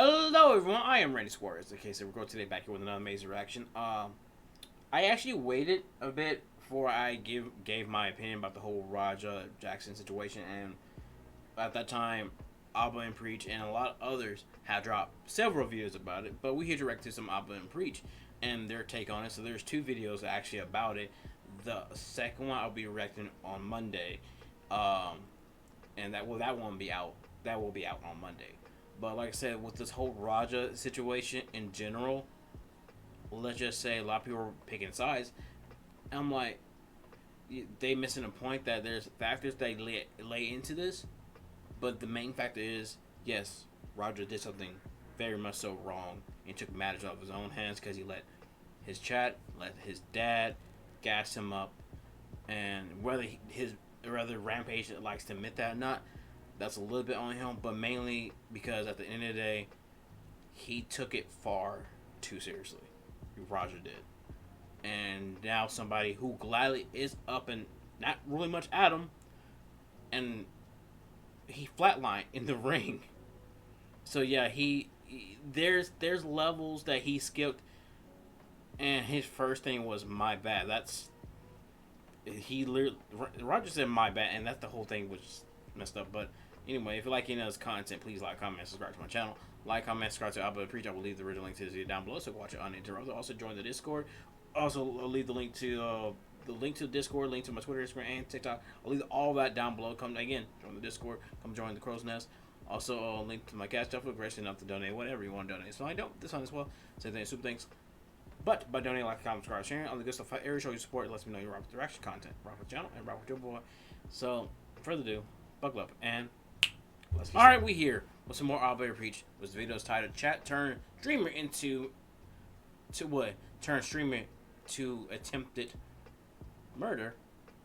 Hello everyone, I am Randy Suarez. Okay, so we're going today back here with another amazing reaction. I actually waited a bit before I gave my opinion about the whole Raja Jackson situation, and at that time, Abba and Preach and a lot of others had dropped several videos about it. But we here to react to some Abba and Preach and their take on it. So there's two videos actually about it. The second one I'll be reacting on Monday, and that won't be out. That will be out on Monday. But like I said, with this whole Raja situation in general, let's just say a lot of people are picking sides. I'm like, they missing a point that there's factors they lay into this, but the main factor is, yes, Raja did something very much so wrong and took matters out of his own hands because he let his dad gas him up, and whether Rampage likes to admit that or not, that's a little bit on him, but mainly because at the end of the day, he took it far too seriously. Raja did. And now somebody who gladly is up and not really much at him, and he flatlined in the ring. So yeah, there's levels that he skipped, and his first thing was my bad. Raja said my bad, and that's the whole thing, which is messed up. But anyway, if you like any of this content, please like, comment, subscribe to my channel. Like, comment, subscribe to Abba Preach. I will leave the original link to this video down below, so watch it uninterrupted. Also, join the Discord. Also, I'll leave the link to the Discord, link to my Twitter, Instagram, and TikTok. I'll leave all that down below. Come again, join the Discord. Come join the Crow's Nest. Also, link to my Cashapp for gracious enough to donate whatever you want to donate. So I don't this one as well. Same thing, super thanks. But by donating, like, comment, subscribe, sharing, all the good stuff, every show you support, it lets me know you rock with the reaction content, rock with the channel, and rock with your boy. So, further ado, buckle up and let's get started. We here with some more Abba Preach. Was the video's titled "Chat Turn Streamer into what? Turn streamer to attempted murder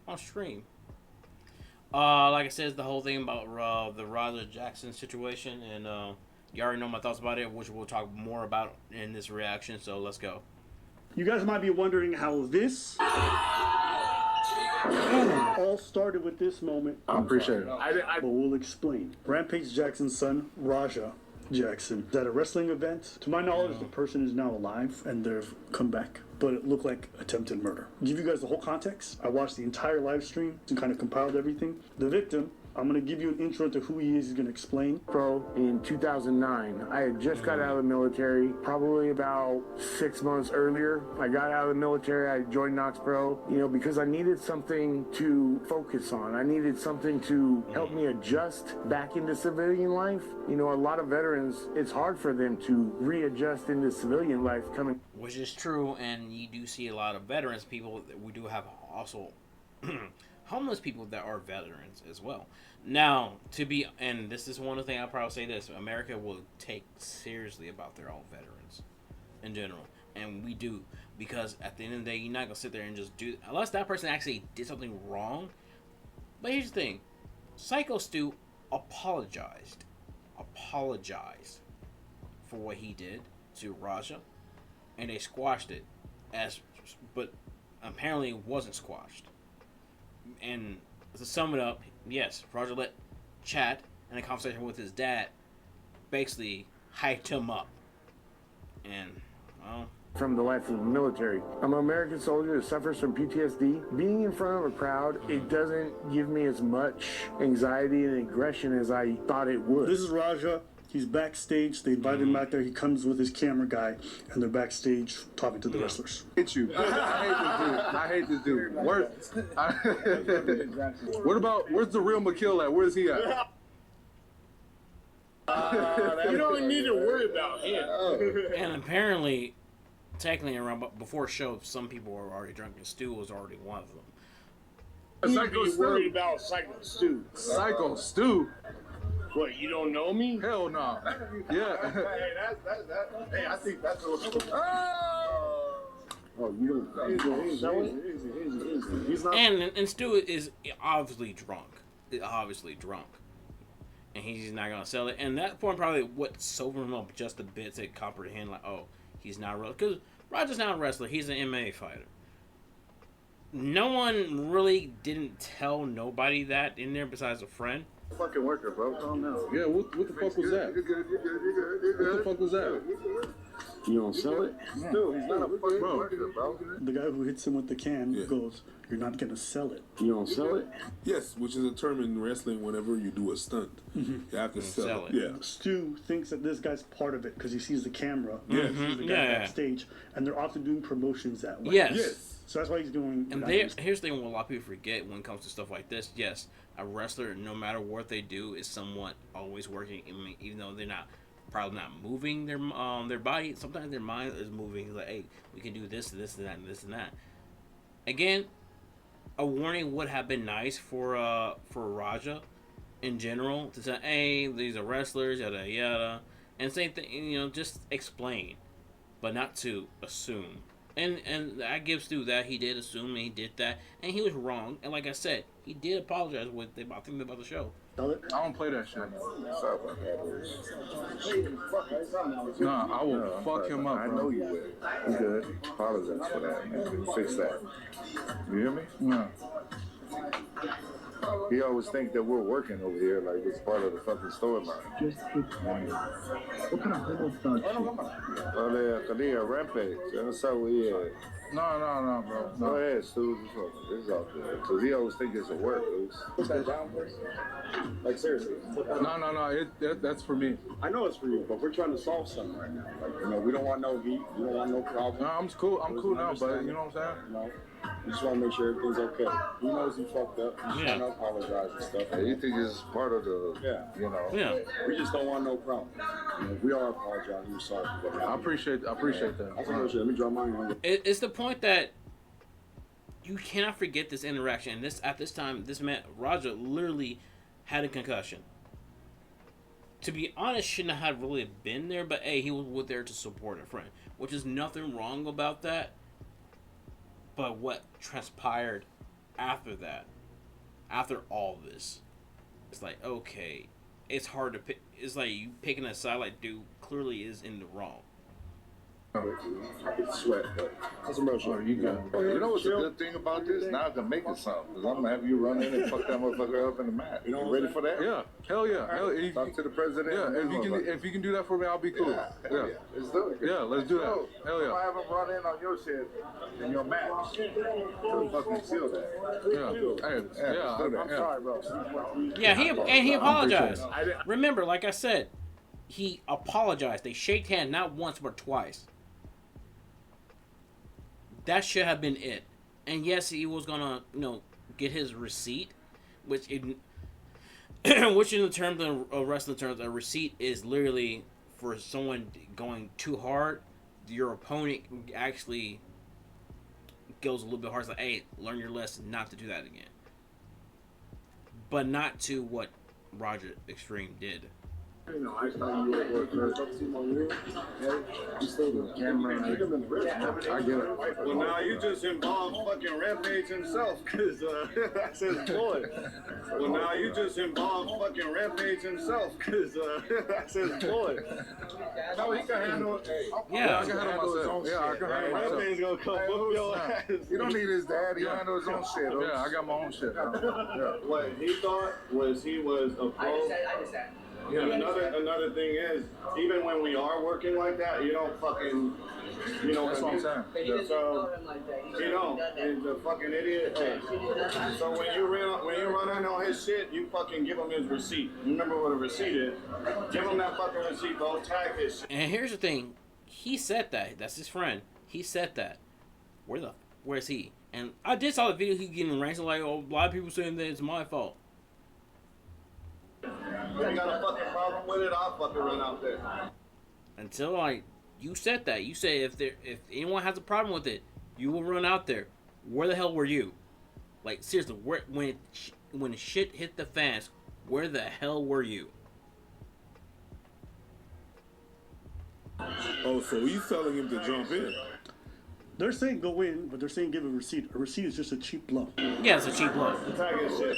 on stream." Like I said, the whole thing about the Raja Jackson situation, and you already know my thoughts about it, which we'll talk more about in this reaction. So let's go. You guys might be wondering how this all started with this moment. I appreciate it. But we'll explain. Rampage Jackson's son, Raja Jackson, is at a wrestling event. To my knowledge, the person is now alive and they've come back, but it looked like attempted murder. Give you guys the whole context. I watched the entire live stream and kind of compiled everything. The victim, I'm going to give you an intro to who he is. He's going to explain. Pro in 2009. I had just got out of the military, probably about 6 months earlier. I got out of the military, I joined Knox Pro, because I needed something to focus on. I needed something to help me adjust back into civilian life. A lot of veterans, it's hard for them to readjust into civilian life coming. Which is true, and you do see a lot of veterans people. We do have also homeless people that are veterans as well. Now, and this is one of the things I'll probably say this, America will take seriously about their own veterans in general. And we do, because at the end of the day, you're not going to sit there and just do, unless that person actually did something wrong. But here's the thing, Psycho Stu apologized for what he did to Raja, and they squashed it, but apparently it wasn't squashed. And to sum it up, yes, Raja let chat in a conversation with his dad basically hyped him up. And, well, from the life of the military. I'm an American soldier that suffers from PTSD. Being in front of a crowd, it doesn't give me as much anxiety and aggression as I thought it would. This is Raja. He's backstage. They invited him back there. He comes with his camera guy, and they're backstage talking to the wrestlers. Hate you. I hate this dude. Where's the real McKill at? Where's he at? You don't need to worry about him. And apparently, technically, around before show, some people were already drunk, and Stu was already one of them. Psycho Stu. Worried about Psycho Stu. Psycho Stu. What, you don't know me? Hell no. Yeah. Hey, I think that's what. Oh, you don't. He's not. And Stu is obviously drunk. And he's not gonna sell it. And that point probably what sobered him up just a bit to comprehend, like, oh, he's not real. Because Roger's not a wrestler. He's an MMA fighter. No one really didn't tell nobody that in there besides a friend. Fucking worker, bro. Calm down. Yeah, what the fuck was that? What the fuck was that? You don't sell it? Dude, he's not a fucking worker, bro. The guy who hits him with the can goes, "You're not gonna sell it." You don't sell it? Yes, which is a term in wrestling. Whenever you do a stunt, you have to sell it. Yeah. Stu thinks that this guy's part of it because he sees the camera. Yes. He sees the guy backstage, and they're often doing promotions that way. Yes. So that's why he's doing. And here's the thing: what a lot of people forget when it comes to stuff like this. Yes, a wrestler, no matter what they do, is somewhat always working. I mean, even though they're probably not moving their body, sometimes their mind is moving. Like, hey, we can do this, this, and that, and this and that. Again, a warning would have been nice for Raja, in general, to say, hey, these are wrestlers, yada yada, and same thing. Just explain, but not to assume. And I give Stu that he did assume and he did that, and he was wrong. And like I said, he did apologize about the show. I don't play that shit. Nah, I will fuck him up, I bro. know you will. You good. Apologize for that, man. Fix that. You hear me? No. He always think that we're working over here like it's part of the fucking storyline. What kind of homo thought Well, they Rampage. That's how we No, bro. Go ahead, Stu. This is all good. Because he always think it's a work, dude. Put that down, please. Like, seriously. No. That's for me. I know it's for you, but we're trying to solve something right now. Like, we don't want no heat. We don't want no problem. No, I'm cool. I'm cool now, but you know what I'm saying? We just want to make sure everything's okay. He knows he fucked up. He's trying to apologize and stuff. Yeah, you think it's part of the, Yeah. We just don't want no problem. We are apologizing. We're sorry for what happened. I appreciate that. I can let me draw mine on you. It's the point that you cannot forget this interaction. And at this time, this man Raja literally had a concussion. To be honest, shouldn't have really been there, but hey, he was there to support a friend, which is nothing wrong about that. But what transpired after that, after all this, it's like, okay, it's hard to pick. It's like you picking a side, like, dude clearly is in the wrong. I could sweat, but that's some real shit. You know what's a good thing about this? Now I can make it something. Because I'm going to have you run in and fuck that motherfucker up in the mat. You ready for that? Yeah, hell yeah. Talk to the president. Yeah, if you can do that for me, I'll be cool. Yeah. Let's do it. Yeah, let's do that. Hell I'm yeah. going to have him run in on your shit in your match. To fucking seal that. I'm sorry, bro. Yeah, he apologized. Remember, like I said, he apologized. They shake hands not once but twice. That should have been it. And yes, he was gonna, get his receipt, which in the terms of wrestling terms, a receipt is literally for someone going too hard. Your opponent actually goes a little bit hard. It's like, hey, learn your lesson, not to do that again. But not to what Roger Extreme did. I thought you were camera. I get it. Well, now you just involved fucking Rampage himself, because that's his boy. Well, now you just involved fucking Rampage himself, because that's his boy. No, he can handle it. Yeah, I can handle myself. Yeah, I can handle myself. Rampage gonna come whoop your ass. You don't need his dad. He handle his own shit. Yeah, I got my own shit. What he thought was he was a pro. Yeah, another thing is, even when we are working like that, you don't fucking, That's what I'm saying. So, and the fucking idiot. Hey. So when you run in on his shit, you fucking give him his receipt. You remember what a receipt is? Give him that fucking receipt. Don't tag his shit. And here's the thing, he said that. That's his friend. He said that. Where's he? And I did saw the video. He getting ranted like, oh, a lot of people saying that it's my fault. If you got a fucking problem with it, I'll fucking run out there. Until you said that. You said if anyone has a problem with it, you will run out there. Where the hell were you? Like, seriously, when shit hit the fans, where the hell were you? Oh, so he's telling him to jump in. They're saying go in, but they're saying give a receipt. A receipt is just a cheap bluff. Yeah, it's a cheap bluff. Tag his shit.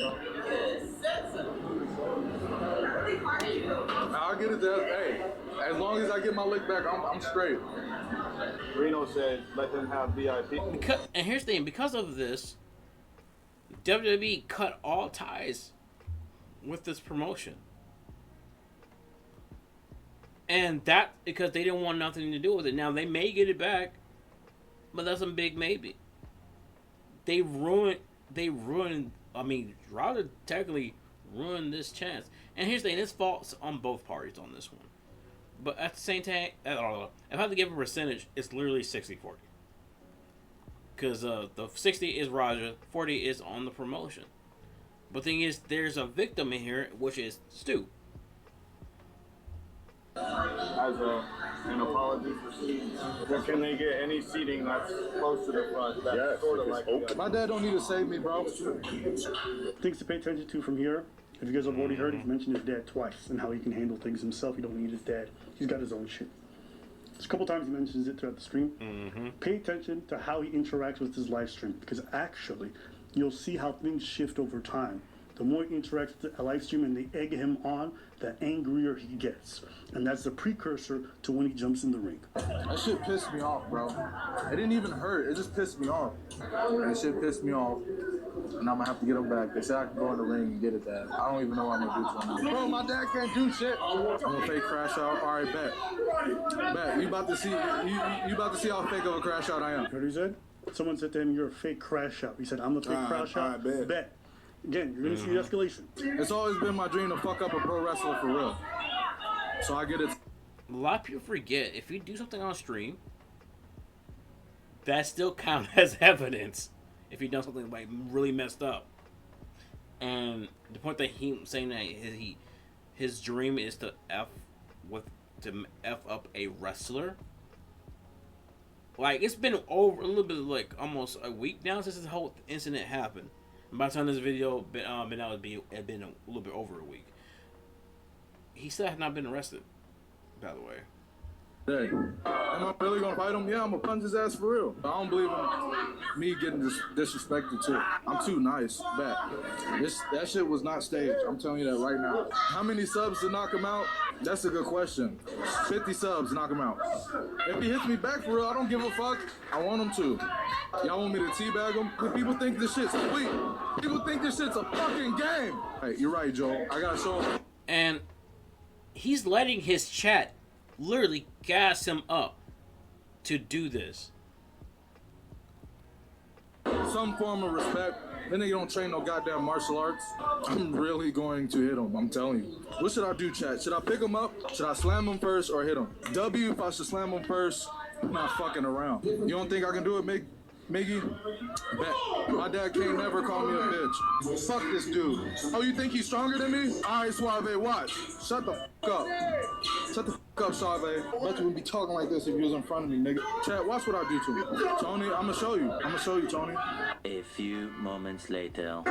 I'll get it there. Hey, as long as I get my lick back, I'm straight. Reno said, let them have VIP. And here's the thing, because of this, WWE cut all ties with this promotion. And that because they didn't want nothing to do with it. Now they may get it back, but that's a big maybe. They ruined I mean, rather technically ruined this chance. And here's the thing, this falls on both parties on this one. But at the same time, if I have to give a percentage, it's literally 60-40. Because the 60 is Raja, 40 is on the promotion. But the thing is, there's a victim in here, which is Stu. As an apology for seating, can they get any seating that's close to the front? That's Yes, sort of if like it's open. My dad don't need to save me, bro. Things to pay attention to from here. If you guys have already heard, he's mentioned his dad twice and how he can handle things himself. He don't need his dad. He's got his own shit. There's a couple times he mentions it throughout the stream. Pay attention to how he interacts with his live stream, because actually, you'll see how things shift over time. The more he interacts with the live stream and they egg him on, the angrier he gets. And that's the precursor to when he jumps in the ring. That shit pissed me off, bro. It didn't even hurt. It just pissed me off. That shit pissed me off. And I'm gonna have to get him back. They said I can go in the ring and get it back. I don't even know what I'm gonna do to him. Bro, my dad can't do shit. I'm gonna fake crash out. All right, bet. Bet. You about to see how fake of a crash out I am. Heard what he said? Someone said to him, "You're a fake crash out." He said, "I'm a fake crash out." Bet. Again, you're gonna see escalation. It's always been my dream to fuck up a pro wrestler for real. So I get it. A lot of people forget, if you do something on stream, that still counts as evidence. If you done something like really messed up. And the point that he saying that his dream is to F up a wrestler. Like, it's been over a little bit, like almost a week now since this whole incident happened. And by the time this video been out, it'd been a little bit over a week. He still has not been arrested, by the way. Hey, am I really gonna fight him? Yeah, I'm gonna punch his ass for real. I don't believe in me getting disrespected too. I'm too nice. Bet. That shit was not staged. I'm telling you that right now. How many subs to knock him out? That's a good question. 50 subs, knock him out. If he hits me back for real, I don't give a fuck. I want him to. Y'all want me to teabag him? But people think this shit's sweet. People think this shit's a fucking game. Hey, you're right, Joel. I gotta show him. And he's letting his chat literally gas him up to do this. Some form of respect. Then they don't train no goddamn martial arts. I'm really going to hit him. I'm telling you. What should I do, chat? Should I pick him up? Should I slam him first or hit him? W, if I should slam him first, I'm not fucking around. You don't think I can do it, Miggy? Bet. My dad can't never call me a bitch. Fuck this dude. Oh, you think he's stronger than me? Alright, Suave, watch. Shut the fuck up. Shut the fuck up, Suave. I bet you wouldn't be talking like this if you was in front of me, nigga. Chat, watch what I do to him. Tony, I'ma show you, Tony. A few moments later.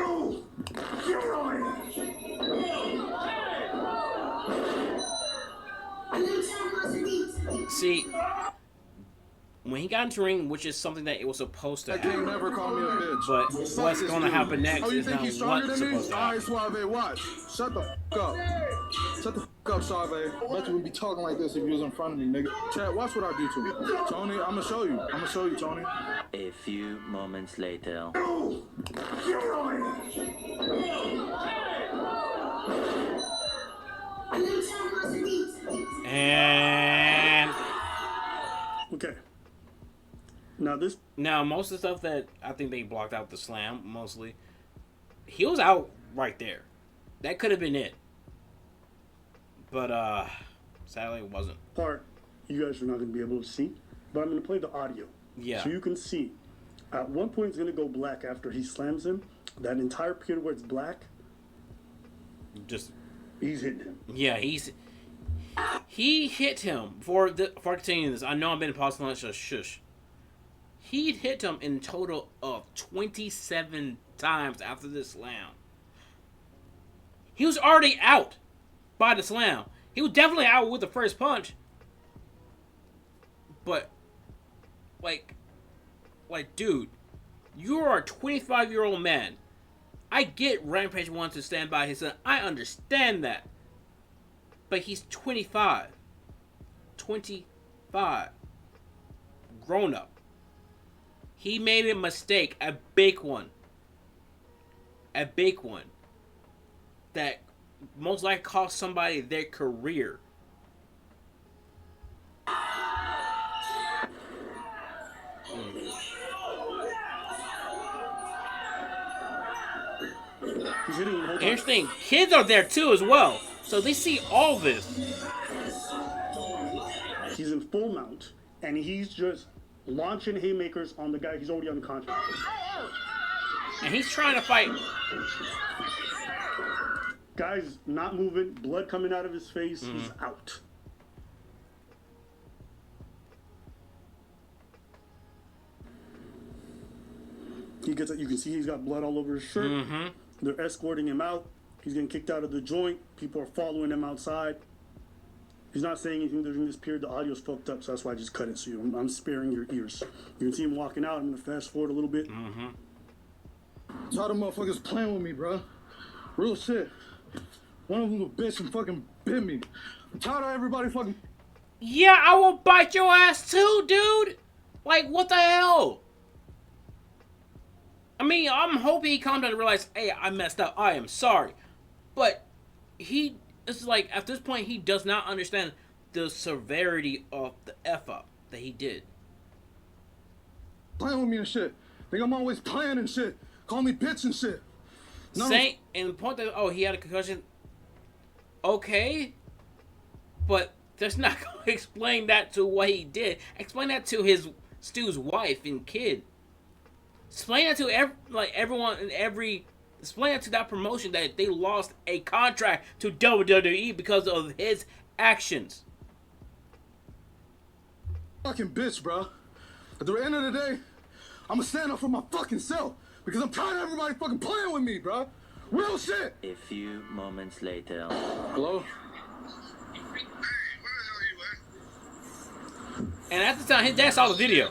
See, when he got into the ring, which is something that it was supposed to I happen. can't never call me a bitch. But Fuck what's this going to dude. happen next Oh, you is think not he's stronger what's than me? supposed to Alright, happen. Suave, watch. Shut the fuck up. Shut the fuck up, Suave. I bet you wouldn't be talking like this if you was in front of me, nigga. Chat, watch what I do to him. Tony, I'ma show you, Tony. A few moments later. And Okay. Now most of the stuff that I think they blocked out the slam mostly, he was out right there. That could have been it. But sadly it wasn't. part you guys are not going to be able to see, but I'm going to play the audio. Yeah. So you can see. At one point it's going to go black after he slams him. That entire period where it's black, Just he's hitting him. yeah, he hit him for continuing this. I know I've been pausing on shush. He hit him in total of 27 times after this slam. He was already out by the slam. He was definitely out with the first punch. But, like, dude, you are a 25-year-old man. I get Rampage wants to stand by his son. I understand that. But he's 25. 25. Grown up. He made a mistake, a big one. A big one. That most likely cost somebody their career. He's hitting him the whole time. Here's the thing, kids are there too as well, so they see all this. He's in full mount, and he's just launching haymakers on the guy. He's already unconscious. And he's trying to fight. Guy's not moving, blood coming out of his face. He's out. He gets it. You can see he's got blood all over his shirt. They're escorting him out. He's getting kicked out of the joint. People are following him outside. He's not saying anything during this period. The audio's fucked up, so that's why I just cut it. So I'm sparing your ears. You can see him walking out. I'm gonna fast forward a little bit. Tired of motherfuckers playing with me, bro. Real shit. One of them a bitch and fucking bit me. I'm tired of everybody fucking. Yeah, I will bite your ass too, dude. Like, what the hell? I mean, I'm hoping he comes down and realize, hey, I messed up. I am sorry. But it's like, at this point, he does not understand the severity of the F-up that he did. Playing with me and shit. Think I'm always playing and shit. Call me bitch and shit. And the point that, he had a concussion. Okay. But that's not going to explain that to what he did. Explain that to Stu's wife and kid. Explain that to everyone and explain that to that promotion that they lost a contract to WWE because of his actions. Fucking bitch, bro. At the end of the day, I'm gonna stand up for my fucking self because I'm tired of everybody fucking playing with me, bro. Real shit. A few moments later. Hello? And at the time, his dad saw the video.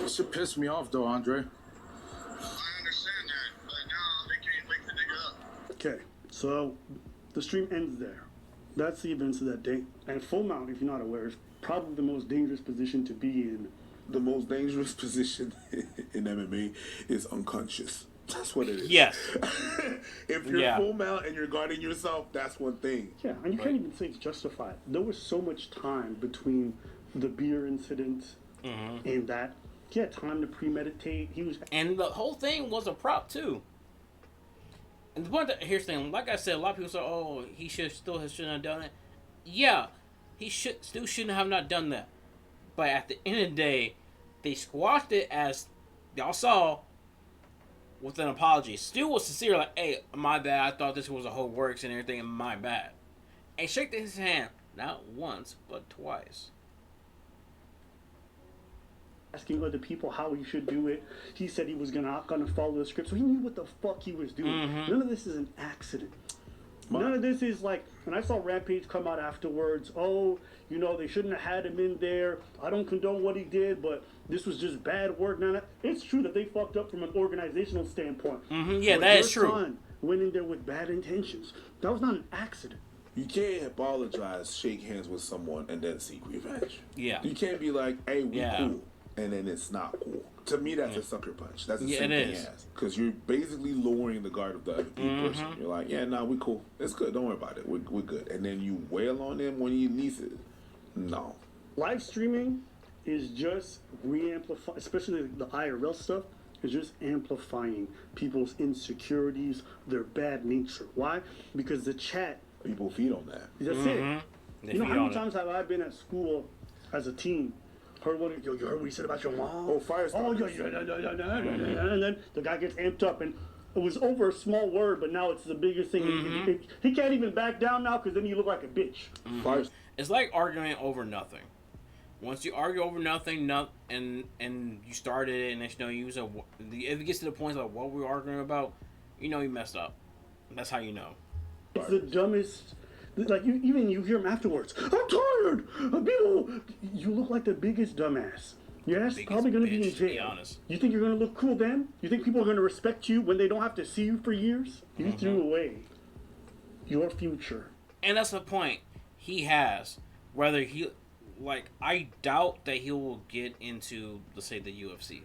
Shit pissed me off though, Andre. I understand that, but now they can't wake the nigga up. Okay, so the stream ends there. That's the events of that day. And full mount, if you're not aware, is probably the most dangerous position to be in. The most dangerous position in MMA is unconscious. That's what it is. Yes. If you're full mount and you're guarding yourself, that's one thing. Yeah, and you can't even say it's justified. There was so much time between the beer incident and that. He had time to premeditate. And the whole thing was a prop too. And the point here's the thing, like I said, a lot of people say, "Oh, he shouldn't have done it." Yeah, he still shouldn't have not done that. But at the end of the day, they squashed it, as y'all saw, with an apology. Stu was sincere, like, "Hey, my bad. I thought this was a whole works and everything, and my bad." And shake his hand, not once but twice. Asking other people how he should do it. He said he was not gonna follow the script, so he knew what the fuck he was doing. None of this is an accident. None of this is like, and I saw Rampage come out afterwards, they shouldn't have had him in there. I don't condone what he did, but this was just bad work. Now, it's true that they fucked up from an organizational standpoint. Yeah, that is true. Your son went in there with bad intentions. That was not an accident. You can't apologize, shake hands with someone, and then seek revenge. Yeah. You can't be like, hey, we cool, and then it's not cool. To me, that's a sucker punch. That's the same thing as. Because you're basically lowering the guard of the other person. You're like, we cool. It's good. Don't worry about it. We're good. And then you wail on him when he leaves it. No. Live streaming is just re-amplifying, especially the IRL stuff, is just amplifying people's insecurities, their bad nature. Why? Because the chat... People feed on that. That's it. You know how many times have I been at school as a teen, heard you heard what he said about your mom? Oh, fire starters. And then the guy gets amped up, and it was over a small word, but now it's the biggest thing. He can't even back down now because then you look like a bitch. It's like arguing over nothing. Once you argue over nothing, and you started it, and next if it gets to the point of what we're arguing about, you messed up. That's how you know. It's the dumbest. Like you hear him afterwards. I'm tired. People, you look like the biggest dumbass. Your ass is probably going to be in jail. To be honest. You think you're going to look cool then? You think people are going to respect you when they don't have to see you for years? You threw away your future. And that's the point he has. Whether I doubt that he will get into, let's say, the UFC.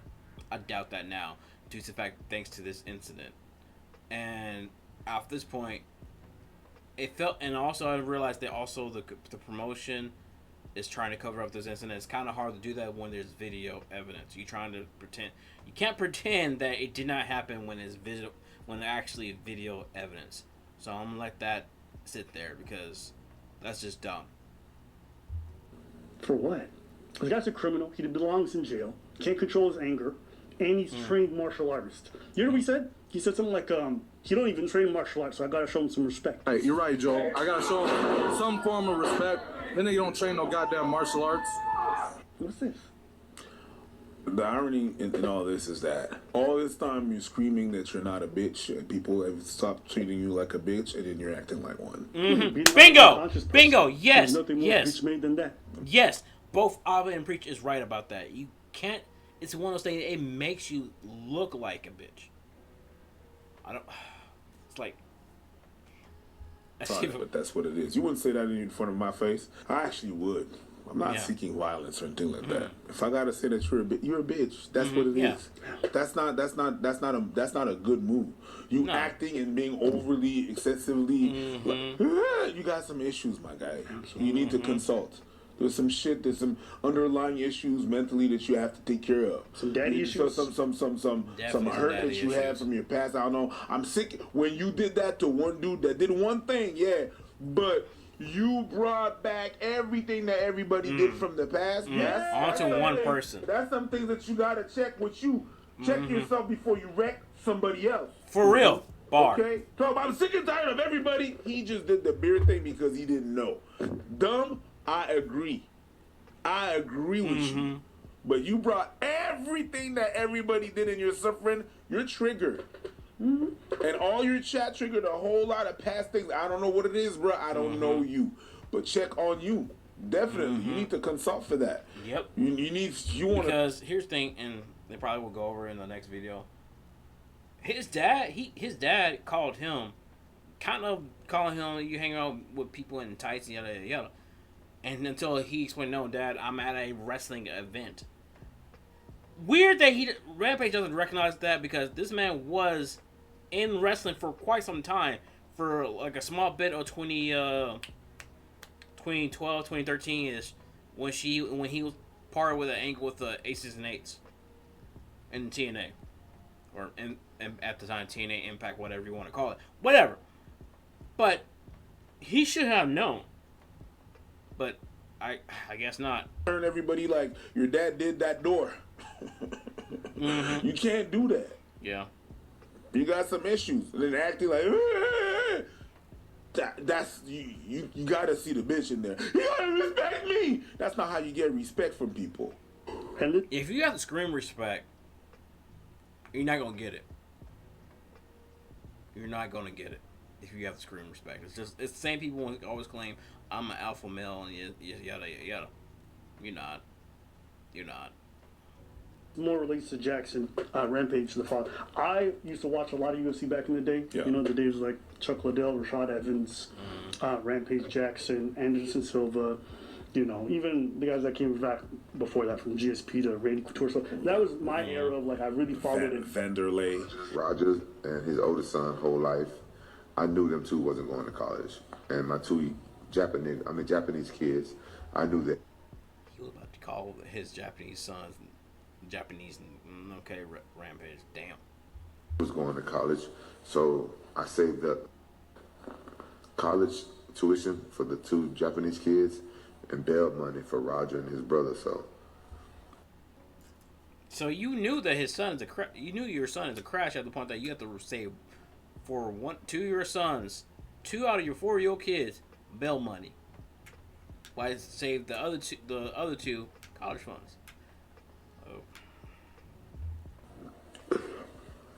I doubt that now. due to the fact thanks to this incident. And at this point, it felt, and also I realized that also the promotion is trying to cover up this incident. It's kind of hard to do that when there's video evidence. You're trying to pretend. You can't pretend that it did not happen when it's actually video evidence. So I'm gonna let that sit there because that's just dumb. For what? The guy's a criminal. He belongs in jail. Can't control his anger, and he's trained martial artist. You know what he said? He said something like, he don't even train martial arts, so I gotta show him some respect. Hey, you're right, Joel. I gotta show him some form of respect. Then they don't train no goddamn martial arts. What's this? The irony in all this is that all this time you're screaming that you're not a bitch and people have stopped treating you like a bitch and then you're acting like one. Mm-hmm. Bingo! Yes! There's nothing more Yes! Preach made than that. Yes! Both Abba and Preach is right about that. You can't... It's one of those things, it makes you look like a bitch. I don't... It's like... Sorry, but that's what it is. You wouldn't say that in front of my face. I actually would. I'm not seeking violence or anything like that. If I gotta say that you're a bitch. That's what it is. That's not a good move. You acting and being overly, excessively. Like, you got some issues, my guy. You need to consult. There's some shit. There's some underlying issues mentally that you have to take care of. Some daddy issues. Some hurt that you had from your past. I don't know. I'm sick when you did that to one dude that did one thing. Yeah, but. You brought back everything that everybody did from the past. Yes, onto one person. That's some things that you gotta check with you. Check yourself before you wreck somebody else. For real. Bar. Okay? So I'm sick and tired of everybody. He just did the beer thing because he didn't know. Dumb, I agree. I agree with you. But you brought everything that everybody did in your suffering. You're triggered. And all your chat triggered a whole lot of past things. I don't know what it is, bro. I don't know you. But check on you. Definitely. You need to consult for that. Yep. You want to... Because here's the thing, and they probably will go over in the next video. His dad called him, kind of calling him, you hang out with people in tights and yada, yada, yada. And until he explained, no, Dad, I'm at a wrestling event. Weird that Rampage doesn't recognize that because this man was in wrestling for quite some time, for like a small bit of 2012, 2013 ish, when he was parted with an angle with the Aces and Eights in TNA, or in at the time TNA Impact, whatever you want to call it, whatever. But he should have known. But I guess not. Turn everybody like your dad did that door. You can't do that. Yeah. You got some issues, and then acting like that's you gotta see the bitch in there. You gotta respect me. That's not how you get respect from people. If you have to scream respect, you're not gonna get it. You're not gonna get it if you have to scream respect. It's the same people who always claim I'm an alpha male and yada yada yada. You're not. You're not. More relates to Jackson, Rampage, the father. I used to watch a lot of UFC back in the day. Yeah. You know, the days like Chuck Liddell, Rashad Evans, Rampage Jackson, Anderson Silva. You know, even the guys that came back before that from GSP to Randy Couture. So that was my era of like I really followed it. Vanderlei. Roger and his oldest son, whole life, I knew them two wasn't going to college, and my two Japanese kids, I knew that. He was about to call his Japanese sons Japanese. Okay, Rampage. Damn. Was going to college, so I saved up college tuition for the two Japanese kids and bail money for Roger and his brother. So you knew that his son is you knew your son is a crash at the point that you have to save for two of your sons, 2 out of your 4-year-old kids, bail money. Why save the other two college funds?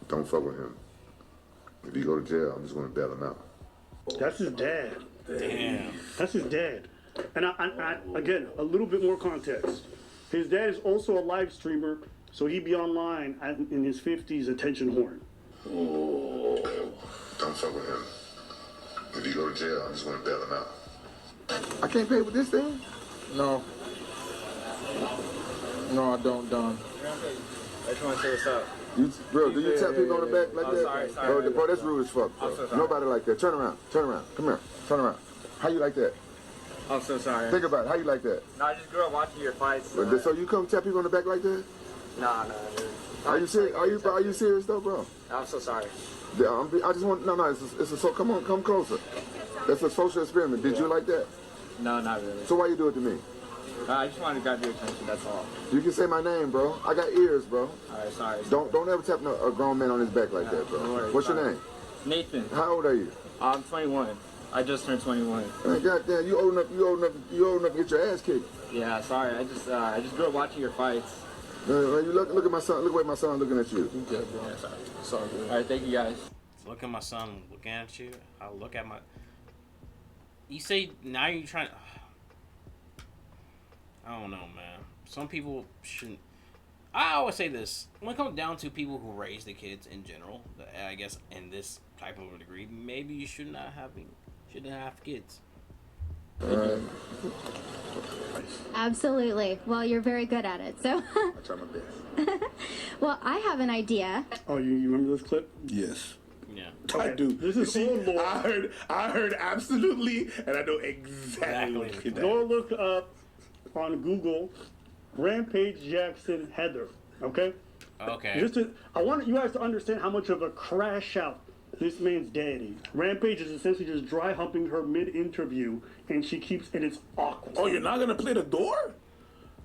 Don't fuck with him. If you go to jail, I'm just going to bail him out. That's his dad. Damn. That's his dad. And I again, a little bit more context. His dad is also a live streamer, so he'd be online in his 50s, attention horn. Oh, don't fuck with him. If you go to jail, I'm just going to bail him out. I can't pay with this thing? No. No, I don't, Don. I just want to say what's up. Bro, do you tap people on the back like that? Sorry. Bro, that's rude as fuck, bro. So sorry. Nobody like that. Turn around. Come here. Turn around. How you like that? I'm so sorry. Think about it. How you like that? No, I just grew up watching your fights. So you come tap people on the back like that? Nah. Are you serious? Are you serious though, bro? I'm so sorry. I just want come on, come closer. That's a social experiment. Did you like that? No, not really. So why you do it to me? I just wanted to grab your attention, that's all. You can say my name, bro. I got ears, bro. Alright, sorry. Don't ever tap a grown man on his back like that, bro. No worries, What's your name? Nathan. How old are you? I'm 21. I just turned 21. Man, goddamn, you old enough to get your ass kicked. Yeah, sorry. I just grew up watching your fights. You look at my son. Look at my son looking at you. Yeah, sorry. Alright, thank you guys. Look at my son looking at you. I look at my. You say now you're trying. I don't know, man. Some people shouldn't. I always say this when it comes down to people who raise the kids in general. I guess in this type of a degree, maybe you shouldn't have kids. Absolutely. Well, you're very good at it, so. I try my best. Well, I have an idea. Oh, you remember this clip? Yes. Yeah. I do. This is old lore. I heard absolutely, and I know exactly what you're Go look up on Google Rampage Jackson Heather. Okay? Okay. I want you guys to understand how much of a crash out this man's daddy. Rampage is essentially just dry humping her mid-interview, and it's awkward. Oh, you're not gonna play the door?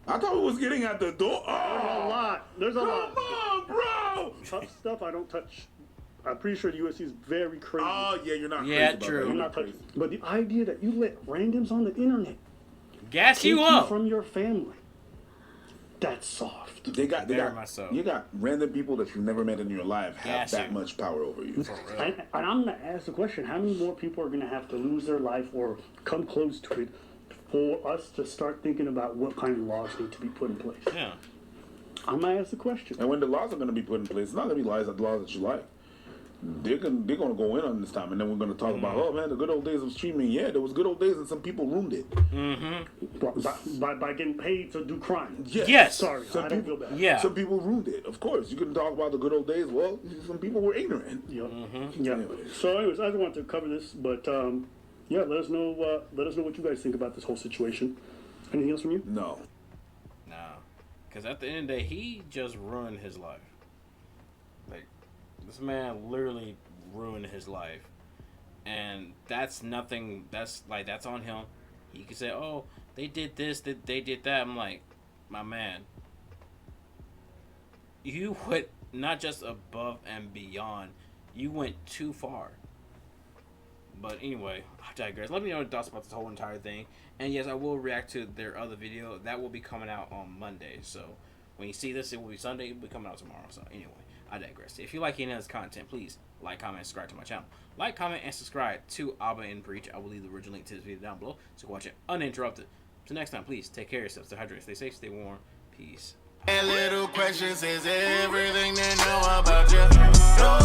I thought we was getting at the door. Oh, There's a lot. Come on, bro. Tough stuff I don't touch. I'm pretty sure the UFC is very crazy. Oh, yeah, you're not crazy. Yeah, about true. that. I'm not touching. But the idea that you let randoms on the internet Gas take you up from your family, that's soft. You got random people that you've never met in your life have that much power over you. And I'm going to ask the question, how many more people are going to have to lose their life or come close to it for us to start thinking about what kind of laws need to be put in place? Yeah. I'm going to ask the question. And when the laws are going to be put in place, it's not going to be laws that you like. They're gonna go in on this time, and then we're gonna talk about, oh man, the good old days of streaming. Yeah, there was good old days, and some people ruined it. By getting paid to do crime. Yes. Sorry, I don't feel bad. Yeah. Some people ruined it. Of course, you can talk about the good old days. Well, some people were ignorant. Yep. Yeah. So, anyways, I just wanted to cover this, but yeah, let us know what you guys think about this whole situation. Anything else from you? No. Nah, because at the end of the day, he just ruined his life. Like, this man literally ruined his life, and that's nothing. That's on him. He could say, "Oh, they did this, they did that." I'm like, my man, you went not just above and beyond. You went too far. But anyway, I digress. Let me know your thoughts about this whole entire thing. And yes, I will react to their other video. That will be coming out on Monday. So when you see this, it will be Sunday. It will be coming out tomorrow. So anyway, I digress. If you like any of this content, please like, comment, and subscribe to my channel. Like, comment, and subscribe to Abba and Preach. I will leave the original link to this video down below, so watch it uninterrupted. Till next time, please take care of yourself. Stay hydrated, stay safe, stay warm. Peace. Little questions is everything they know about you. No,